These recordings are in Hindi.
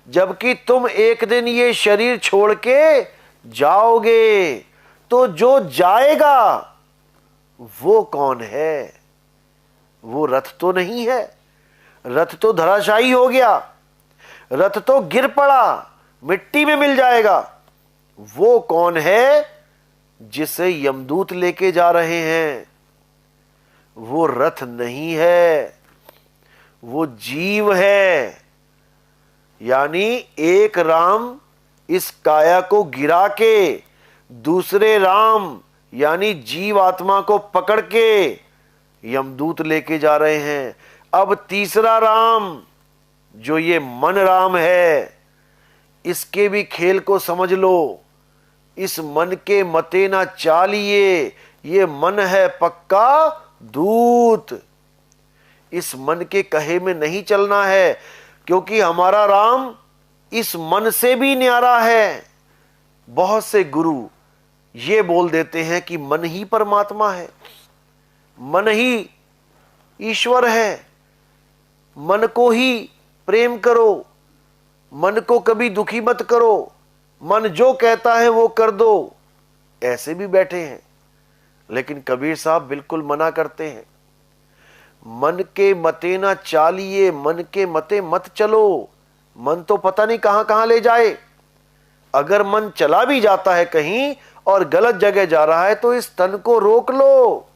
जबकि तुम एक दिन ये शरीर छोड़ के जाओगे। तो जो जाएगा वो कौन है? वो रथ तो नहीं है। रथ तो धराशायी हो गया, रथ तो गिर पड़ा, मिट्टी में मिल जाएगा। वो कौन है जिसे यमदूत लेके जा रहे हैं? वो रथ नहीं है, वो जीव है। यानी एक राम इस काया को गिरा के दूसरे राम यानी जीव आत्मा को पकड़ के यमदूत लेके जा रहे हैं। अब तीसरा राम जो ये मन राम है, इसके भी खेल को समझ लो। इस मन के मते ना चालिए, ये मन है पक्का दूत। इस मन के कहे में नहीं चलना है, क्योंकि हमारा राम इस मन से भी न्यारा है। बहुत से गुरु ये बोल देते हैं कि मन ही परमात्मा है, मन ही ईश्वर है, मन को ही प्रेम करो, मन को कभी दुखी मत करो, मन जो कहता है वो कर दो। ऐसे भी बैठे हैं, लेकिन कबीर साहब बिल्कुल मना करते हैं। मन के मते ना चालिए, मन के मते मत चलो। मन तो पता नहीं कहां कहां ले जाए। अगर मन चला भी जाता है कहीं और गलत जगह जा रहा है तो इस तन को रोक लो।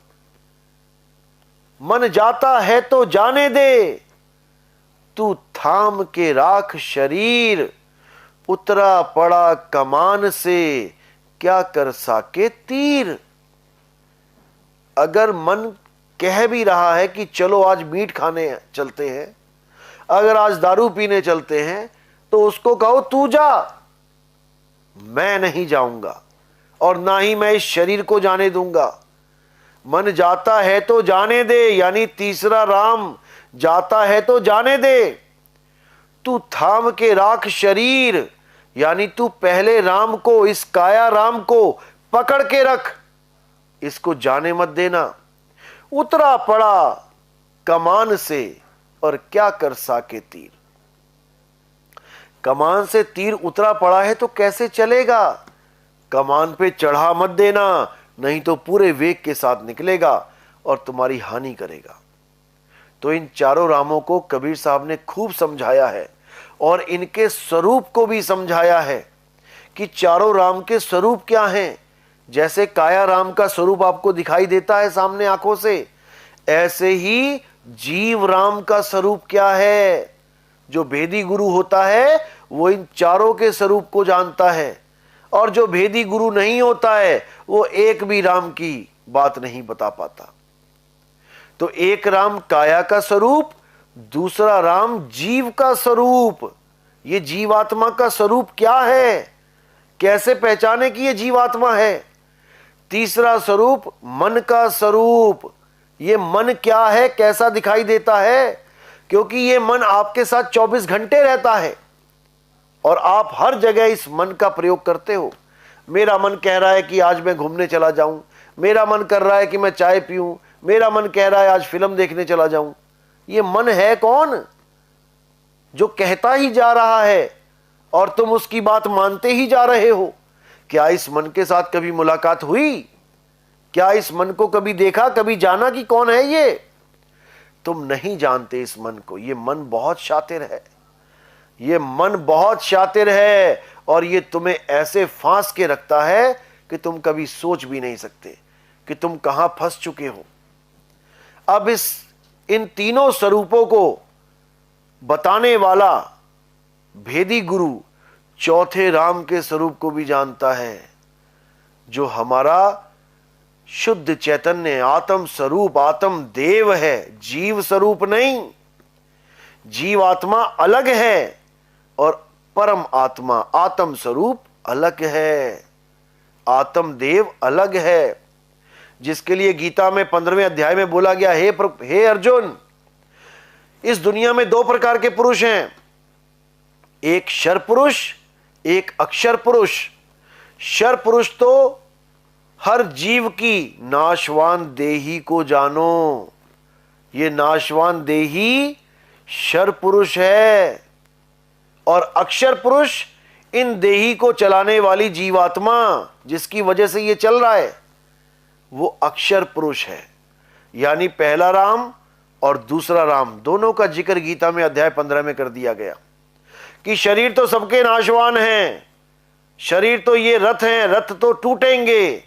मन जाता है तो जाने दे, तू थाम के राख शरीर। उतरा पड़ा कमान से, क्या कर साके तीर। अगर मन कह भी रहा है कि चलो आज मीट खाने चलते हैं, अगर आज दारू पीने चलते हैं, तो उसको कहो तू जा, मैं नहीं जाऊंगा और ना ही मैं इस शरीर को जाने दूंगा। मन जाता है तो जाने दे, यानी तीसरा राम जाता है तो जाने दे। तू थाम के राख शरीर, यानी तू पहले राम को, इस काया राम को पकड़ के रख, इसको जाने मत देना। उतरा पड़ा कमान से और क्या कर साके तीर। कमान से तीर उतरा पड़ा है तो कैसे चलेगा? कमान पे चढ़ा मत देना, नहीं तो पूरे वेग के साथ निकलेगा और तुम्हारी हानि करेगा। तो इन चारों रामों को कबीर साहब ने खूब समझाया है और इनके स्वरूप को भी समझाया है कि चारों राम के स्वरूप क्या हैं। जैसे काया राम का स्वरूप आपको दिखाई देता है सामने आंखों से, ऐसे ही जीव राम का स्वरूप क्या है। जो भेदी गुरु होता है वो इन चारों के स्वरूप को जानता है, और जो भेदी गुरु नहीं होता है वो एक भी राम की बात नहीं बता पाता। तो एक राम काया का स्वरूप, दूसरा राम जीव का स्वरूप। ये जीवात्मा का स्वरूप क्या है, कैसे पहचाने कि ये जीवात्मा है? तीसरा स्वरूप मन का स्वरूप। ये मन क्या है, कैसा दिखाई देता है? क्योंकि ये मन आपके साथ 24 घंटे रहता है और आप हर जगह इस मन का प्रयोग करते हो। मेरा मन कह रहा है कि आज मैं घूमने चला जाऊं, मेरा मन कर रहा है कि मैं चाय पीऊं, मेरा मन कह रहा है आज फिल्म देखने चला जाऊं। ये मन है कौन जो कहता ही जा रहा है और तुम उसकी बात मानते ही जा रहे हो? क्या इस मन के साथ कभी मुलाकात हुई? क्या इस मन को कभी देखा, कभी जाना कि कौन है ये? तुम नहीं जानते इस मन को। ये मन बहुत शातिर है, ये मन बहुत शातिर है, और ये तुम्हें ऐसे फांस के रखता है कि तुम कभी सोच भी नहीं सकते कि तुम कहां फंस चुके हो। अब इन तीनों स्वरूपों को बताने वाला भेदी गुरु चौथे राम के स्वरूप को भी जानता है, जो हमारा शुद्ध चैतन्य आत्म स्वरूप, आत्म देव है, जीव स्वरूप नहीं। जीव आत्मा अलग है और परम आत्मा आत्म स्वरूप अलग है, आत्म देव अलग है। जिसके लिए गीता में 15वें अध्याय में बोला गया, हे अर्जुन, इस दुनिया में दो प्रकार के पुरुष हैं, एक शर पुरुष, एक अक्षर पुरुष। शर पुरुष तो हर जीव की नाशवान देही को जानो। ये नाशवान देही शर पुरुष है, और अक्षर पुरुष इन देही को चलाने वाली जीवात्मा जिसकी वजह से ये चल रहा है वो अक्षर पुरुष है। यानी पहला राम और दूसरा राम दोनों का जिक्र गीता में अध्याय 15 में कर दिया गया कि शरीर तो सबके नाशवान हैं, शरीर तो ये रथ हैं, रथ तो टूटेंगे,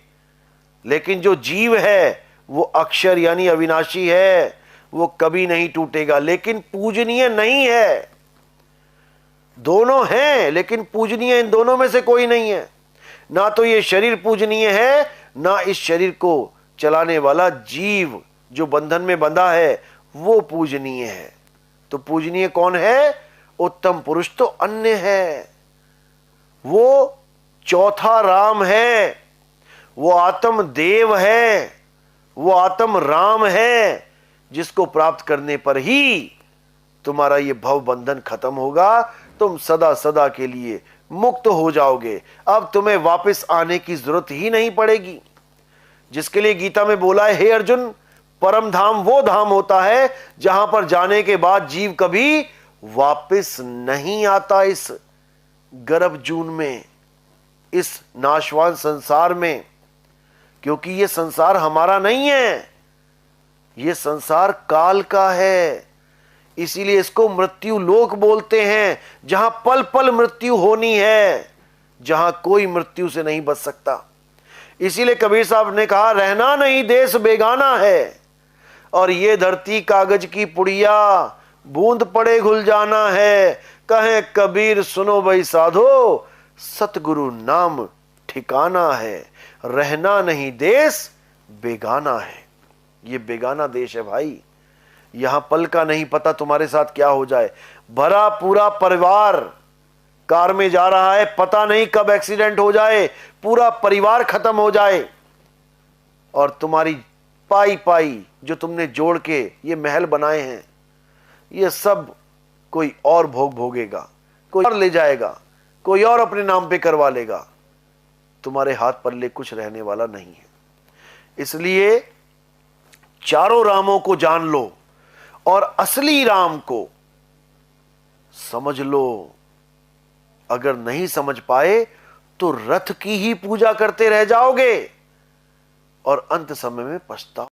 लेकिन जो जीव है वो अक्षर यानी अविनाशी है, वो कभी नहीं टूटेगा, लेकिन पूजनीय नहीं है। दोनों हैं लेकिन पूजनीय इन दोनों में से कोई नहीं है। ना तो ये शरीर पूजनीय है, ना इस शरीर को चलाने वाला जीव जो बंधन में बंधा है वो पूजनीय है। तो पूजनीय कौन है? उत्तम पुरुष तो अन्य है, वो चौथा राम है, वो आत्म देव है, वो आत्म राम है, जिसको प्राप्त करने पर ही तुम्हारा ये भव बंधन खत्म होगा, तुम सदा सदा के लिए मुक्त हो जाओगे। अब तुम्हें वापस आने की जरूरत ही नहीं पड़ेगी, जिसके लिए गीता में बोला है, हे अर्जुन, परम धाम वो धाम होता है जहां पर जाने के बाद जीव कभी वापस नहीं आता। इस गर्भ जून में, इस नाशवान संसार में, क्योंकि ये संसार हमारा नहीं है, ये संसार काल का है। इसीलिए इसको मृत्यु लोक बोलते हैं, जहां पल पल मृत्यु होनी है, जहां कोई मृत्यु से नहीं बच सकता। इसीलिए कबीर साहब ने कहा, रहना नहीं देश बेगाना है, और ये धरती कागज की पुड़िया, बूंद पड़े घुल जाना है। कहे कबीर सुनो भाई साधो, सतगुरु नाम ठिकाना है, रहना नहीं देश बेगाना है। ये बेगाना देश है भाई, यहां पल का नहीं पता तुम्हारे साथ क्या हो जाए। भरा पूरा परिवार कार में जा रहा है, पता नहीं कब एक्सीडेंट हो जाए, पूरा परिवार खत्म हो जाए, और तुम्हारी पाई पाई जो तुमने जोड़ के ये महल बनाए हैं, ये सब कोई और भोगेगा, कोई और ले जाएगा, कोई और अपने नाम पे करवा लेगा, तुम्हारे हाथ पल्ले कुछ रहने वाला नहीं है। इसलिए चारों रामों को जान लो और असली राम को समझ लो। अगर नहीं समझ पाए तो रथ की ही पूजा करते रह जाओगे और अंत समय में पछताओ।